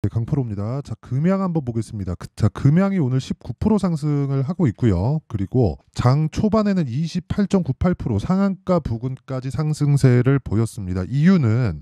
네, 강프로입니다. 자, 금양 한번 보겠습니다. 금양이 오늘 19% 상승을 하고 있고요. 그리고 장 초반에는 28.98% 상한가 부근까지 상승세를 보였습니다. 이유는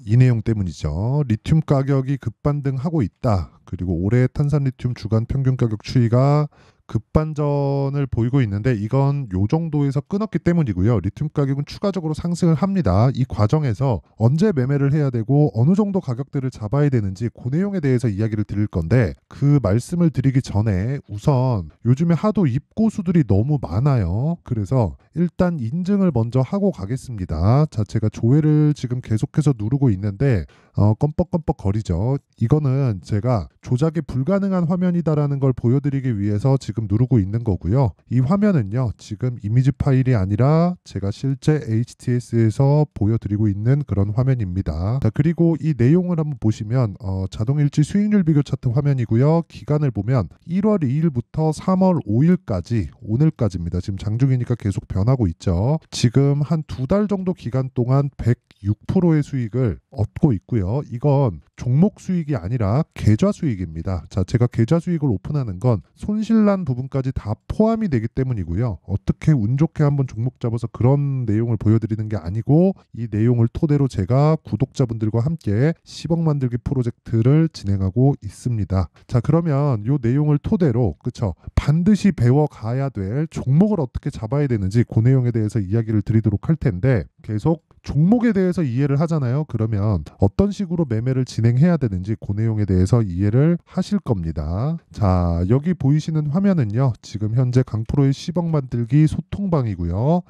이 내용 때문이죠. 리튬 가격이 급반등하고 있다. 그리고 올해 탄산 리튬 주간 평균 가격 추이가 급반전을 보이고 있는데 이건 요 정도에서 끊었기 때문이고요. 리튬 가격은 추가적으로 상승을 합니다. 이 과정에서 언제 매매를 해야 되고 어느 정도 가격대를 잡아야 되는지 그 내용에 대해서 이야기를 드릴 건데 그 말씀을 드리기 전에 우선 요즘에 하도 입고수들이 너무 많아요. 그래서 일단 인증을 먼저 하고 가겠습니다. 자, 제가 조회를 지금 계속해서 누르고 있는데 껌뻑껌뻑 거리죠. 이거는 제가 조작이 불가능한 화면이다라는 걸 보여드리기 위해서 지금 누르고 있는 거고요. 이 화면은요, 지금 이미지 파일이 아니라 제가 실제 HTS에서 보여드리고 있는 그런 화면입니다. 자, 그리고 이 내용을 한번 보시면 자동일치 수익률 비교 차트 화면이고요. 기간을 보면 1월 2일부터 3월 5일까지 오늘까지입니다. 지금 장중이니까 계속 변하고 있죠. 지금 한 2달 정도 기간 동안 106%의 수익을 얻고 있고요. 이건 종목 수익이 아니라 계좌 수익입니다. 자, 제가 계좌 수익을 오픈하는 건 손실난 부분까지 다 포함이 되기 때문이고요. 어떻게 운 좋게 한번 종목 잡아서 그런 내용을 보여드리는 게 아니고 이 내용을 토대로 제가 구독자분들과 함께 10억 만들기 프로젝트를 진행하고 있습니다. 자, 그러면 이 내용을 토대로 그쵸? 반드시 배워가야 될 종목을 어떻게 잡아야 되는지 그 내용에 대해서 이야기를 드리도록 할 텐데 계속 종목에 대해서 이해를 하잖아요. 그러면 어떤 식으로 매매를 진행해야 되는지 그 내용에 대해서 이해를 하실 겁니다. 자, 여기 보이시는 화면은요. 지금 현재 강프로의 10억 만들기 소통방이고요.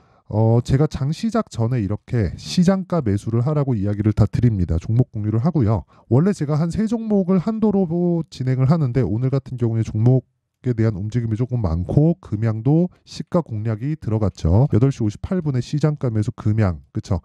제가 장 시작 전에 이렇게 시장가 매수를 하라고 이야기를 다 드립니다. 종목 공유를 하고요. 원래 제가 한 3종목을 한도로 진행을 하는데 오늘 같은 경우에 종목에 대한 움직임이 조금 많고 금양도 시가 공략이 들어갔죠. 8시 58분에 시장가 매수 금양. 그쵸?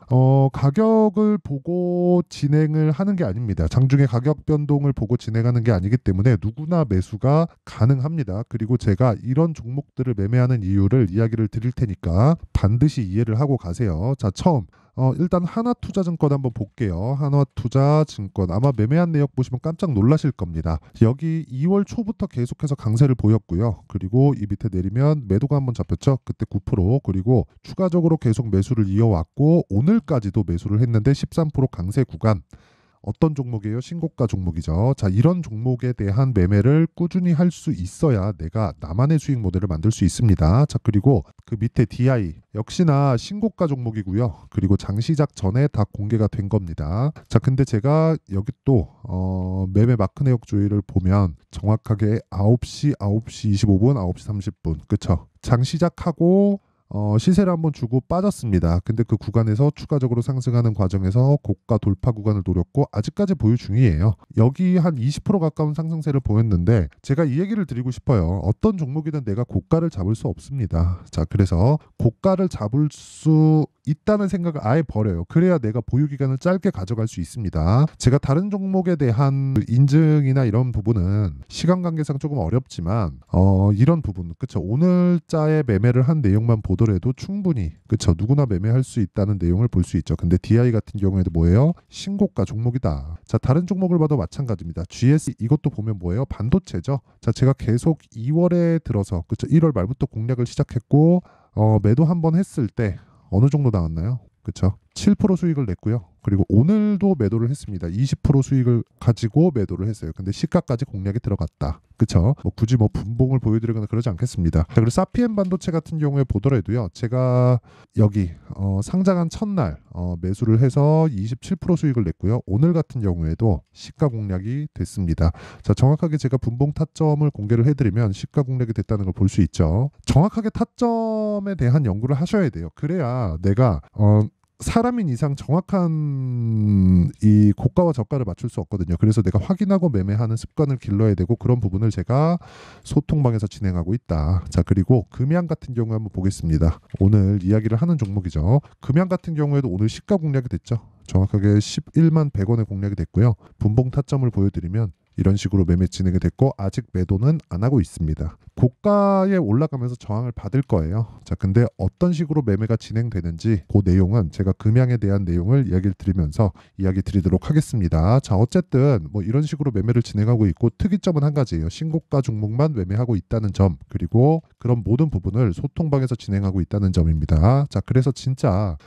가격을 보고 진행을 하는 게 아닙니다. 장중에 가격 변동을 보고 진행하는 게 아니기 때문에 누구나 매수가 가능합니다. 그리고 제가 이런 종목들을 매매하는 이유를 이야기를 드릴 테니까 반드시 이해를 하고 가세요. 자, 처음 일단 하나투자증권 한번 볼게요. 하나투자증권 아마 매매한 내역 보시면 깜짝 놀라실 겁니다. 여기 2월 초부터 계속해서 강세를 보였고요. 그리고 이 밑에 내리면 매도가 한번 잡혔죠. 그때 9% 그리고 추가적으로 계속 매수를 이어왔고 오늘까지도 매수를 했는데 13% 강세 구간. 어떤 종목이에요? 신고가 종목이죠. 자, 이런 종목에 대한 매매를 꾸준히 할 수 있어야 내가 나만의 수익 모델을 만들 수 있습니다. 자, 그리고 그 밑에 DI 역시나 신고가 종목이고요. 그리고 장 시작 전에 다 공개가 된 겁니다. 자, 근데 제가 여기 또 매매 마크 내역 조회를 보면 정확하게 9시 25분, 9시 30분 그쵸? 장 시작하고 시세를 한번 주고 빠졌습니다. 근데 그 구간에서 추가적으로 상승하는 과정에서 고가 돌파 구간을 노렸고 아직까지 보유 중이에요. 여기 한 20% 가까운 상승세를 보였는데 제가 이 얘기를 드리고 싶어요. 어떤 종목이든 내가 고가를 잡을 수 없습니다. 자, 그래서 고가를 잡을 수 있다는 생각을 아예 버려요. 그래야 내가 보유 기간을 짧게 가져갈 수 있습니다. 제가 다른 종목에 대한 인증이나 이런 부분은 시간 관계상 조금 어렵지만 이런 부분 그쵸? 오늘자의 매매를 한 내용만 보더라도 충분히 그쵸? 누구나 매매할 수 있다는 내용을 볼 수 있죠. 근데 DI 같은 경우에도 뭐예요? 신고가 종목이다. 자, 다른 종목을 봐도 마찬가지입니다. GS 이것도 보면 뭐예요? 반도체죠. 자, 제가 계속 2월에 들어서 그쵸? 1월 말부터 공략을 시작했고 매도 한번 했을 때 어느 정도 나왔나요? 그쵸? 7% 수익을 냈고요. 그리고 오늘도 매도를 했습니다. 20% 수익을 가지고 매도를 했어요. 근데 시가까지 공략이 들어갔다. 그쵸? 굳이 분봉을 보여드리거나 그러지 않겠습니다. 자, 그리고 사피엔 반도체 같은 경우에 보더라도요. 제가 여기 상장한 첫날 매수를 해서 27% 수익을 냈고요. 오늘 같은 경우에도 시가 공략이 됐습니다. 자, 정확하게 제가 분봉 타점을 공개를 해드리면 시가 공략이 됐다는 걸 볼 수 있죠. 정확하게 타점에 대한 연구를 하셔야 돼요. 그래야 내가 사람인 이상 정확한 이 고가와 저가를 맞출 수 없거든요. 그래서 내가 확인하고 매매하는 습관을 길러야 되고 그런 부분을 제가 소통방에서 진행하고 있다. 자, 그리고 금양 같은 경우 한번 보겠습니다. 오늘 이야기를 하는 종목이죠. 금양 같은 경우에도 오늘 시가 공략이 됐죠. 정확하게 11만 100원에 공략이 됐고요. 분봉 타점을 보여드리면 이런 식으로 매매 진행이 됐고 아직 매도는 안 하고 있습니다. 고가에 올라가면서 저항을 받을 거예요. 자, 근데 어떤 식으로 매매가 진행되는지 그 내용은 제가 금양에 대한 내용을 이야기를 드리면서 이야기 드리도록 하겠습니다. 자, 어쨌든 뭐 이런 식으로 매매를 진행하고 있고 특이점은 한 가지예요. 신고가 종목만 매매하고 있다는 점, 그리고 그런 모든 부분을 소통방에서 진행하고 있다는 점입니다. 자, 그래서 진짜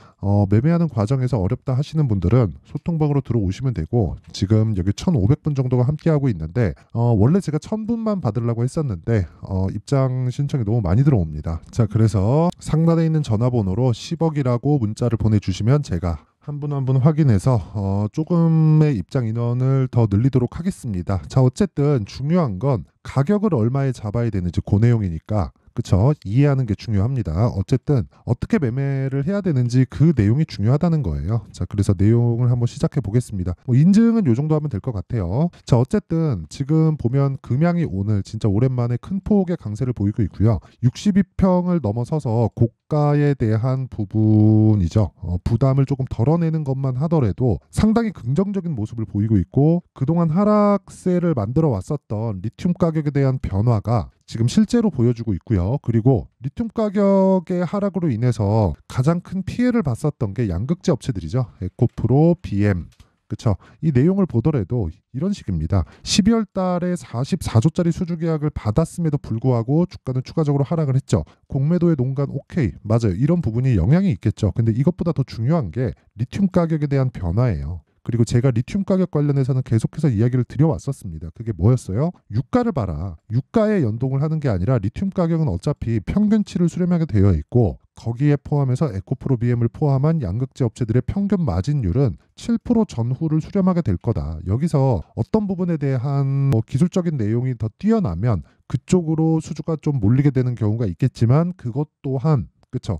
매매하는 과정에서 어렵다 하시는 분들은 소통방으로 들어오시면 되고, 지금 여기 1,500분 정도가 함께하고 있는데 원래 제가 1,000분만 받으려고 했었는데 입장 신청이 너무 많이 들어옵니다. 자, 그래서 상단에 있는 전화번호로 10억이라고 문자를 보내주시면 제가 한 분 한 분 확인해서 조금의 입장 인원을 더 늘리도록 하겠습니다. 자, 어쨌든 중요한 건 가격을 얼마에 잡아야 되는지 그 내용이니까, 그쵸? 이해하는 게 중요합니다. 어쨌든 어떻게 매매를 해야 되는지 그 내용이 중요하다는 거예요. 자, 그래서 내용을 한번 시작해 보겠습니다. 뭐 인증은 요 정도 하면 될 것 같아요. 자, 어쨌든 지금 보면 금양이 오늘 진짜 오랜만에 큰 폭의 강세를 보이고 있고요. 62평을 넘어서서 고가에 대한 부분이죠. 부담을 조금 덜어내는 것만 하더라도 상당히 긍정적인 모습을 보이고 있고, 그동안 하락세를 만들어 왔었던 리튬 가격에 대한 변화가 지금 실제로 보여주고 있고요. 그리고 리튬 가격의 하락으로 인해서 가장 큰 피해를 봤었던 게 양극재 업체들이죠. 에코프로, BM. 그쵸? 이 내용을 보더라도 이런 식입니다. 12월 달에 44조짜리 수주 계약을 받았음에도 불구하고 주가는 추가적으로 하락을 했죠. 공매도의 농간 오케이. 맞아요. 이런 부분이 영향이 있겠죠. 근데 이것보다 더 중요한 게 리튬 가격에 대한 변화예요. 그리고 제가 리튬 가격 관련해서는 계속해서 이야기를 드려왔었습니다. 그게 뭐였어요? 유가를 봐라. 유가에 연동을 하는 게 아니라 리튬 가격은 어차피 평균치를 수렴하게 되어 있고, 거기에 포함해서 에코프로 BM을 포함한 양극재 업체들의 평균 마진율은 7% 전후를 수렴하게 될 거다. 여기서 어떤 부분에 대한 기술적인 내용이 더 뛰어나면 그쪽으로 수주가 좀 몰리게 되는 경우가 있겠지만, 그것 또한 그쵸?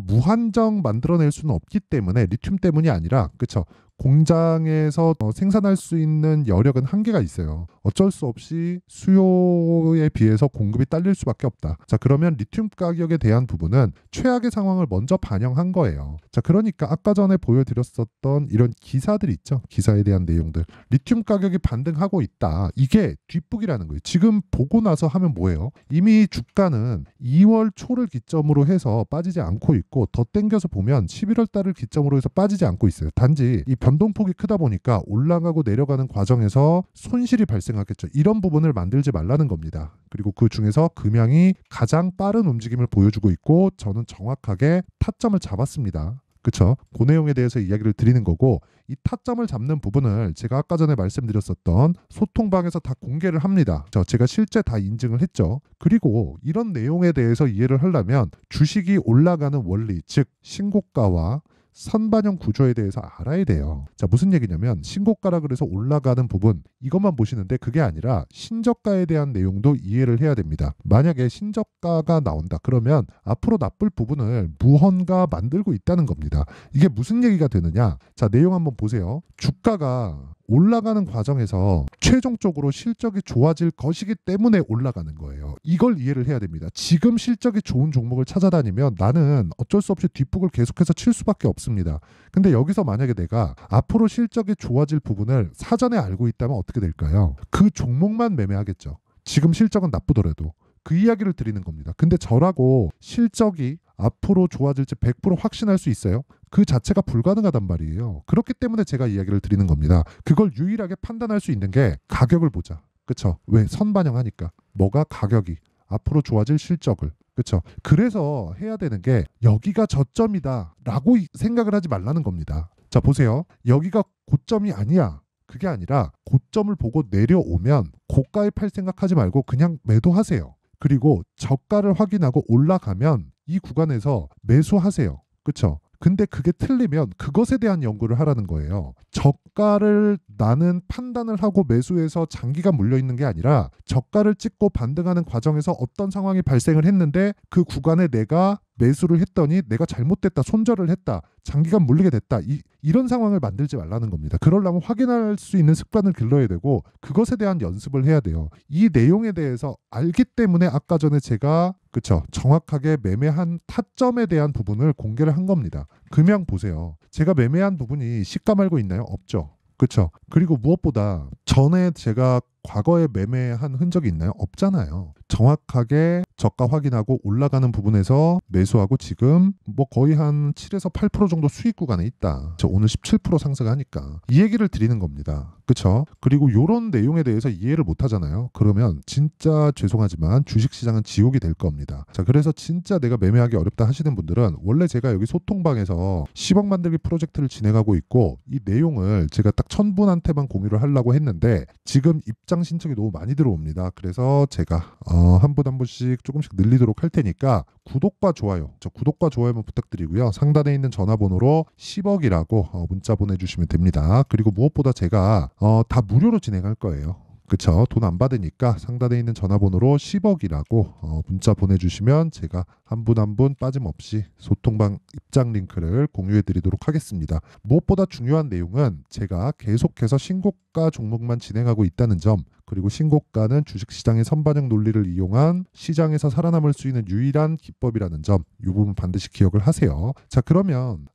무한정 만들어낼 수는 없기 때문에, 리튬 때문이 아니라, 그쵸? 공장에서 생산할 수 있는 여력은 한계가 있어요. 어쩔 수 없이 수요에 비해서 공급이 딸릴 수밖에 없다. 자, 그러면 리튬 가격에 대한 부분은 최악의 상황을 먼저 반영한 거예요. 자, 그러니까 아까 전에 보여드렸었던 이런 기사들 있죠. 기사에 대한 내용들. 리튬 가격이 반등하고 있다. 이게 뒷북이라는 거예요. 지금 보고 나서 하면 뭐예요? 이미 주가는 2월 초를 기점으로 해서 빠지지 않고 있고, 더 땡겨서 보면 11월 달을 기점으로 해서 빠지지 않고 있어요. 단지 이 변동폭이 크다 보니까 올라가고 내려가는 과정에서 손실이 발생하겠죠. 이런 부분을 만들지 말라는 겁니다. 그리고 그 중에서 금양이 가장 빠른 움직임을 보여주고 있고, 저는 정확하게 타점을 잡았습니다. 그쵸? 그 내용에 대해서 이야기를 드리는 거고, 이 타점을 잡는 부분을 제가 아까 전에 말씀드렸었던 소통방에서 다 공개를 합니다. 제가 실제 다 인증을 했죠. 그리고 이런 내용에 대해서 이해를 하려면 주식이 올라가는 원리, 즉 신고가와 선반영 구조에 대해서 알아야 돼요. 자, 무슨 얘기냐면 신고가라 그래서 올라가는 부분 이것만 보시는데, 그게 아니라 신저가에 대한 내용도 이해를 해야 됩니다. 만약에 신저가가 나온다 그러면 앞으로 나쁠 부분을 무언가 만들고 있다는 겁니다. 이게 무슨 얘기가 되느냐? 자, 내용 한번 보세요. 주가가 올라가는 과정에서 최종적으로 실적이 좋아질 것이기 때문에 올라가는 거예요. 이걸 이해를 해야 됩니다. 지금 실적이 좋은 종목을 찾아다니면 나는 어쩔 수 없이 뒷북을 계속해서 칠 수밖에 없습니다. 근데 여기서 만약에 내가 앞으로 실적이 좋아질 부분을 사전에 알고 있다면 어떻게 될까요? 그 종목만 매매하겠죠. 지금 실적은 나쁘더라도. 그 이야기를 드리는 겁니다. 근데 저라고 실적이 앞으로 좋아질지 100% 확신할 수 있어요? 그 자체가 불가능하단 말이에요. 그렇기 때문에 제가 이야기를 드리는 겁니다. 그걸 유일하게 판단할 수 있는 게 가격을 보자. 그쵸? 왜? 선반영하니까. 뭐가? 가격이. 앞으로 좋아질 실적을. 그쵸? 그래서 해야 되는 게 여기가 저점이다 라고 생각을 하지 말라는 겁니다. 자, 보세요. 여기가 고점이 아니야. 그게 아니라 고점을 보고 내려오면 고가에 팔 생각하지 말고 그냥 매도하세요. 그리고 저가를 확인하고 올라가면 이 구간에서 매수하세요. 그쵸? 근데 그게 틀리면 그것에 대한 연구를 하라는 거예요. 저가를 나는 판단을 하고 매수해서 장기가 물려있는 게 아니라 저가를 찍고 반등하는 과정에서 어떤 상황이 발생을 했는데 그 구간에 내가 매수를 했더니 내가 잘못됐다, 손절을 했다, 장기간 물리게 됐다, 이런 상황을 만들지 말라는 겁니다. 그러려면 확인할 수 있는 습관을 길러야 되고 그것에 대한 연습을 해야 돼요. 이 내용에 대해서 알기 때문에 아까 전에 제가 그쵸, 정확하게 매매한 타점에 대한 부분을 공개를 한 겁니다. 금양 보세요. 제가 매매한 부분이 시가 말고 있나요? 없죠. 그쵸. 그리고 무엇보다 전에 제가 과거에 매매한 흔적이 있나요? 없잖아요. 정확하게 저가 확인하고 올라가는 부분에서 매수하고 지금 뭐 거의 한 7에서 8% 정도 수익 구간에 있다. 저 오늘 17% 상승하니까 이 얘기를 드리는 겁니다. 그쵸? 그리고 이런 내용에 대해서 이해를 못 하잖아요. 그러면 진짜 죄송하지만 주식시장은 지옥이 될 겁니다. 자, 그래서 진짜 내가 매매하기 어렵다 하시는 분들은 원래 제가 여기 소통방에서 10억 만들기 프로젝트를 진행하고 있고 이 내용을 제가 딱 1000분한테만 공유를 하려고 했는데 지금 입장 신청이 너무 많이 들어옵니다. 그래서 제가 한 분 한 분씩 조금씩 늘리도록 할 테니까 구독과 좋아요, 구독과 좋아요만 부탁드리고요. 상단에 있는 전화번호로 10억이라고 문자 보내주시면 됩니다. 그리고 무엇보다 제가 다 무료로 진행할 거예요. 그쵸? 돈 안 받으니까 상단에 있는 전화번호로 10억이라고 문자 보내주시면 제가 한 분 한 분 빠짐없이 소통방 입장 링크를 공유해 드리도록 하겠습니다. 무엇보다 중요한 내용은 제가 계속해서 신고가 종목만 진행하고 있다는 점, 그리고 신고가는 주식시장의 선반영 논리를 이용한 시장에서 살아남을 수 있는 유일한 기법이라는 점, 이 부분 반드시 기억을 하세요. 자, 그러면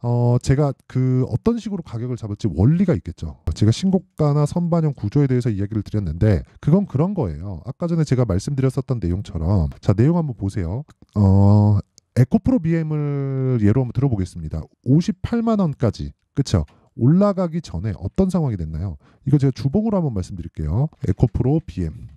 제가 그 어떤 식으로 가격을 잡을지 원리가 있겠죠. 제가 신고가나 선반영 구조에 대해서 이야기를 드렸는데 그건 그런 거예요. 아까 전에 제가 말씀드렸었던 내용처럼, 자, 내용 한번 보세요. 에코프로 BM을 예로 한번 들어보겠습니다. 58만 원까지, 그쵸? 올라가기 전에 어떤 상황이 됐나요? 이거 제가 주봉으로 한번 말씀드릴게요. 에코프로 BM.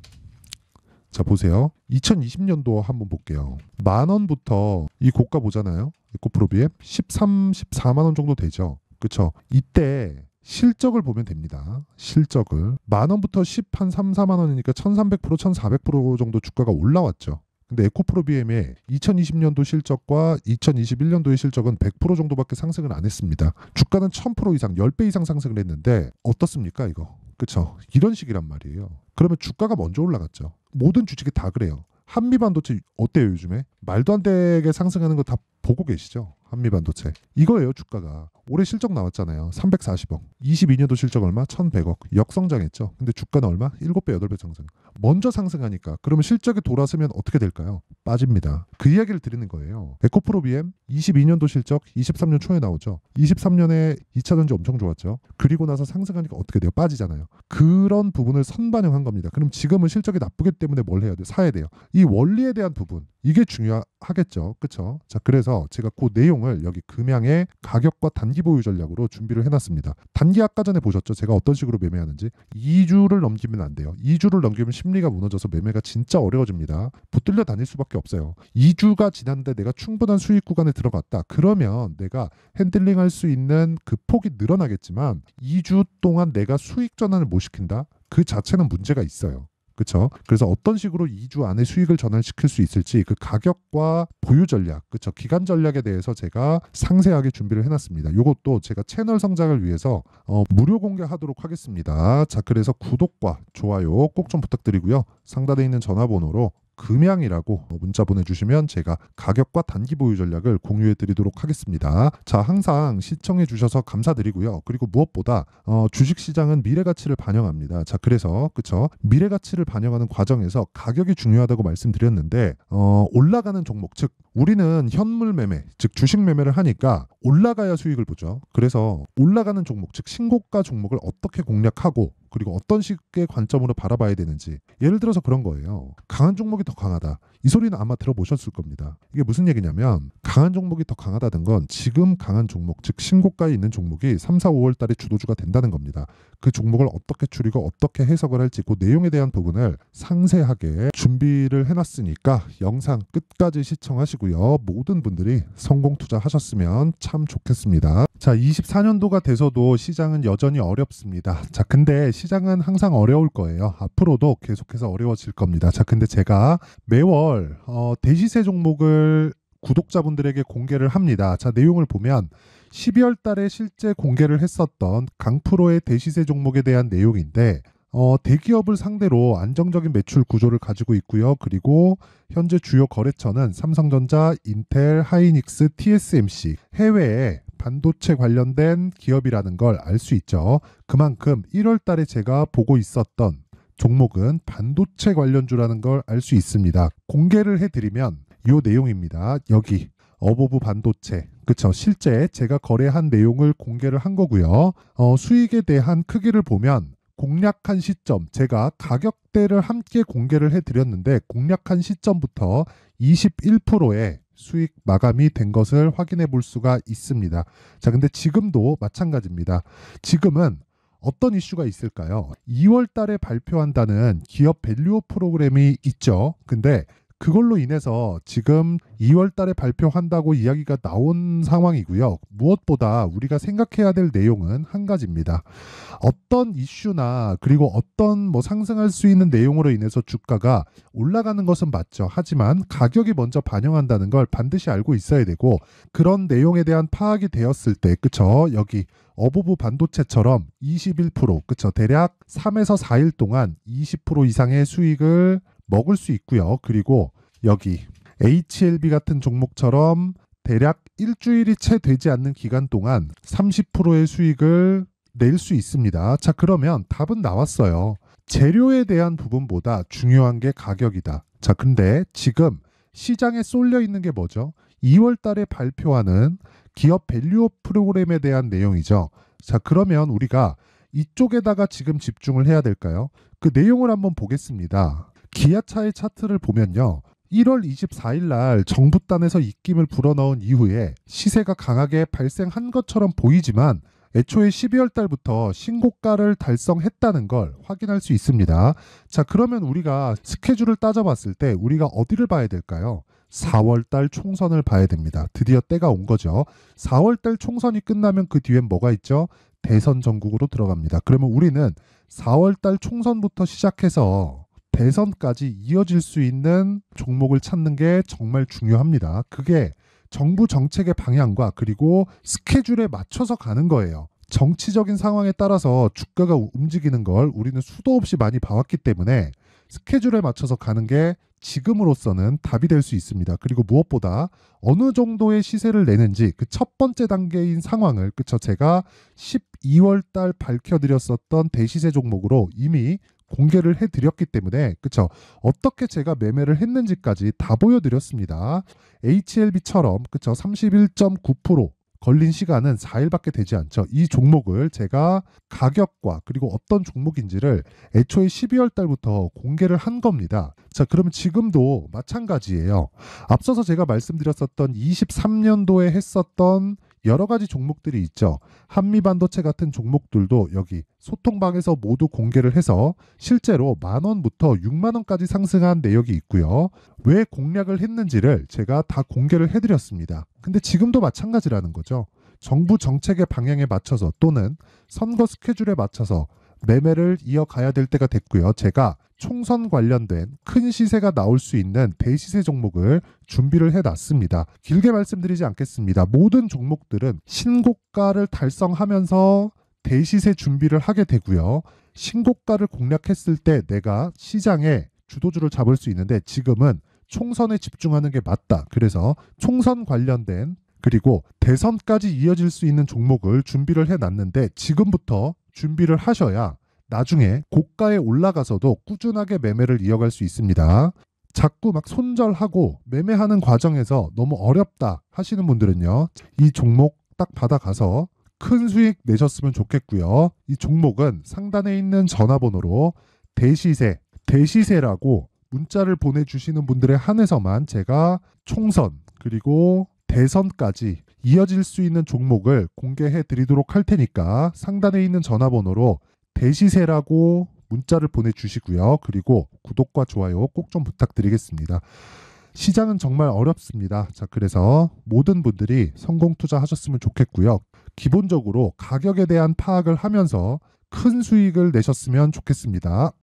자, 보세요. 2020년도 한번 볼게요. 만 원부터 이 고가 보잖아요. 에코프로 BM 13, 14만 원 정도 되죠. 그쵸? 이때 실적을 보면 됩니다. 실적을 만 원부터 10, 한 3, 4만 원이니까 1300%, 1400% 정도 주가가 올라왔죠. 근데 에코프로 BM의 2020년도 실적과 2021년도의 실적은 100% 정도밖에 상승을 안 했습니다. 주가는 1000% 이상, 10배 이상 상승을 했는데 어떻습니까 이거? 그쵸? 이런 식이란 말이에요. 그러면 주가가 먼저 올라갔죠. 모든 주식이 다 그래요. 한미반도체 어때요 요즘에? 말도 안 되게 상승하는 거 다 보고 계시죠? 한미반도체. 이거예요 주가가. 올해 실적 나왔잖아요. 340억. 22년도 실적 얼마? 1100억. 역성장했죠. 근데 주가는 얼마? 7배, 8배 상승. 먼저 상승하니까 그러면 실적이 돌아서면 어떻게 될까요? 빠집니다. 그 이야기를 드리는 거예요. 에코프로 BM 22년도 실적 23년 초에 나오죠. 23년에 2차전지 엄청 좋았죠. 그리고 나서 상승하니까 어떻게 돼요? 빠지잖아요. 그런 부분을 선반영한 겁니다. 그럼 지금은 실적이 나쁘기 때문에 뭘 해야 돼요? 사야 돼요. 이 원리에 대한 부분, 이게 중요하겠죠. 그쵸? 자, 그래서 제가 그 내용을 여기 금양의 가격과 단기 보유 전략으로 준비를 해놨습니다. 단기 아까 전에 보셨죠? 제가 어떤 식으로 매매하는지. 2주를 넘기면 안 돼요. 2주를 넘기면 심리가 무너져서 매매가 진짜 어려워집니다. 붙들려 다닐 수밖에 없어요. 2주가 지났는데 내가 충분한 수익 구간에 들어갔다. 그러면 내가 핸들링할 수 있는 그 폭이 늘어나겠지만 2주 동안 내가 수익 전환을 못 시킨다? 그 자체는 문제가 있어요. 그렇죠? 그래서 어떤 식으로 2주 안에 수익을 전환시킬 수 있을지 그 가격과 보유 전략, 그렇죠? 기간 전략에 대해서 제가 상세하게 준비를 해놨습니다. 이것도 제가 채널 성장을 위해서 무료 공개하도록 하겠습니다. 자, 그래서 구독과 좋아요 꼭 좀 부탁드리고요. 상단에 있는 전화번호로 금양이라고 문자 보내주시면 제가 가격과 단기 보유 전략을 공유해 드리도록 하겠습니다. 자, 항상 시청해 주셔서 감사드리고요. 그리고 무엇보다 주식시장은 미래가치를 반영합니다. 자, 그래서 그쵸? 미래가치를 반영하는 과정에서 가격이 중요하다고 말씀드렸는데 올라가는 종목, 즉 우리는 현물 매매, 즉 주식 매매를 하니까 올라가야 수익을 보죠. 그래서 올라가는 종목, 즉 신고가 종목을 어떻게 공략하고 그리고 어떤 식의 관점으로 바라봐야 되는지. 예를 들어서 그런 거예요. 강한 종목이 더 강하다. 이 소리는 아마 들어보셨을 겁니다. 이게 무슨 얘기냐면 강한 종목이 더 강하다는 건 지금 강한 종목, 즉 신고가에 있는 종목이 3, 4, 5월 달에 주도주가 된다는 겁니다. 그 종목을 어떻게 추리고 어떻게 해석을 할지 그 내용에 대한 부분을 상세하게 준비를 해놨으니까 영상 끝까지 시청하시고요. 모든 분들이 성공 투자하셨으면 참 좋겠습니다. 자, 24년도가 돼서도 시장은 여전히 어렵습니다. 자, 근데 시장은 항상 어려울 거예요. 앞으로도 계속해서 어려워질 겁니다. 자, 근데 제가 매월 대시세 종목을 구독자분들에게 공개를 합니다. 자, 내용을 보면 12월 달에 실제 공개를 했었던 강프로의 대시세 종목에 대한 내용인데 대기업을 상대로 안정적인 매출 구조를 가지고 있고요. 그리고 현재 주요 거래처는 삼성전자, 인텔, 하이닉스, TSMC, 해외에 반도체 관련된 기업이라는 걸 알 수 있죠. 그만큼 1월 달에 제가 보고 있었던 종목은 반도체 관련주라는 걸 알 수 있습니다. 공개를 해드리면 이 내용입니다. 여기 어보브 반도체, 그쵸? 실제 제가 거래한 내용을 공개를 한 거고요. 수익에 대한 크기를 보면 공략한 시점, 제가 가격대를 함께 공개를 해드렸는데 공략한 시점부터 21%의 수익 마감이 된 것을 확인해 볼 수가 있습니다. 자, 근데 지금도 마찬가지입니다. 지금은 어떤 이슈가 있을까요? 2월 달에 발표한다는 기업 밸류업 프로그램이 있죠. 근데 그걸로 인해서 지금 2월 달에 발표한다고 이야기가 나온 상황이고요. 무엇보다 우리가 생각해야 될 내용은 한 가지입니다. 어떤 이슈나 그리고 어떤 상승할 수 있는 내용으로 인해서 주가가 올라가는 것은 맞죠. 하지만 가격이 먼저 반영한다는 걸 반드시 알고 있어야 되고, 그런 내용에 대한 파악이 되었을 때, 그쵸? 여기 어부부 반도체처럼 21%, 그쵸? 대략 3에서 4일 동안 20% 이상의 수익을 먹을 수 있고요. 그리고 여기 HLB 같은 종목처럼 대략 일주일이 채 되지 않는 기간 동안 30%의 수익을 낼 수 있습니다. 자, 그러면 답은 나왔어요. 재료에 대한 부분보다 중요한 게 가격이다. 자, 근데 지금 시장에 쏠려 있는 게 뭐죠? 2월 달에 발표하는 기업 밸류업 프로그램에 대한 내용이죠. 자, 그러면 우리가 이쪽에다가 지금 집중을 해야 될까요? 그 내용을 한번 보겠습니다. 기아차의 차트를 보면요. 1월 24일 날 정부단에서 입김을 불어넣은 이후에 시세가 강하게 발생한 것처럼 보이지만 애초에 12월 달부터 신고가를 달성했다는 걸 확인할 수 있습니다. 자, 그러면 우리가 스케줄을 따져봤을 때 우리가 어디를 봐야 될까요? 4월 달 총선을 봐야 됩니다. 드디어 때가 온 거죠. 4월 달 총선이 끝나면 그 뒤엔 뭐가 있죠? 대선 전국으로 들어갑니다. 그러면 우리는 4월 달 총선부터 시작해서 대선까지 이어질 수 있는 종목을 찾는 게 정말 중요합니다. 그게 정부 정책의 방향과 그리고 스케줄에 맞춰서 가는 거예요. 정치적인 상황에 따라서 주가가 움직이는 걸 우리는 수도 없이 많이 봐왔기 때문에 스케줄에 맞춰서 가는 게 지금으로서는 답이 될 수 있습니다. 그리고 무엇보다 어느 정도의 시세를 내는지 그 첫 번째 단계인 상황을, 그쵸, 제가 12월 달 밝혀드렸었던 대시세 종목으로 이미 공개를 해드렸기 때문에, 그쵸, 어떻게 제가 매매를 했는지까지 다 보여드렸습니다. HLB처럼, 그쵸, 31.9% 걸린 시간은 4일밖에 되지 않죠. 이 종목을 제가 가격과 그리고 어떤 종목인지를 애초에 12월 달부터 공개를 한 겁니다. 자, 그러면 지금도 마찬가지예요. 앞서서 제가 말씀드렸었던 23년도에 했었던 여러 가지 종목들이 있죠. 한미반도체 같은 종목들도 여기 소통방에서 모두 공개를 해서 실제로 10,000원부터 60,000원까지 상승한 내역이 있고요. 왜 공략을 했는지를 제가 다 공개를 해드렸습니다. 근데 지금도 마찬가지라는 거죠. 정부 정책의 방향에 맞춰서 또는 선거 스케줄에 맞춰서 매매를 이어가야 될 때가 됐고요. 제가 총선 관련된 큰 시세가 나올 수 있는 대시세 종목을 준비를 해놨습니다. 길게 말씀드리지 않겠습니다. 모든 종목들은 신고가를 달성하면서 대시세 준비를 하게 되고요. 신고가를 공략했을 때 내가 시장에 주도주를 잡을 수 있는데 지금은 총선에 집중하는 게 맞다. 그래서 총선 관련된 그리고 대선까지 이어질 수 있는 종목을 준비를 해놨는데 지금부터 준비를 하셔야 나중에 고가에 올라가서도 꾸준하게 매매를 이어갈 수 있습니다. 자꾸 막 손절하고 매매하는 과정에서 너무 어렵다 하시는 분들은요, 이 종목 딱 받아가서 큰 수익 내셨으면 좋겠고요. 이 종목은 상단에 있는 전화번호로 대시세라고 문자를 보내주시는 분들에 한해서만 제가 총선 그리고 대선까지 이어질 수 있는 종목을 공개해 드리도록 할 테니까 상단에 있는 전화번호로 대시세라고 문자를 보내주시고요. 그리고 구독과 좋아요 꼭 좀 부탁드리겠습니다. 시장은 정말 어렵습니다. 자, 그래서 모든 분들이 성공 투자하셨으면 좋겠고요. 기본적으로 가격에 대한 파악을 하면서 큰 수익을 내셨으면 좋겠습니다.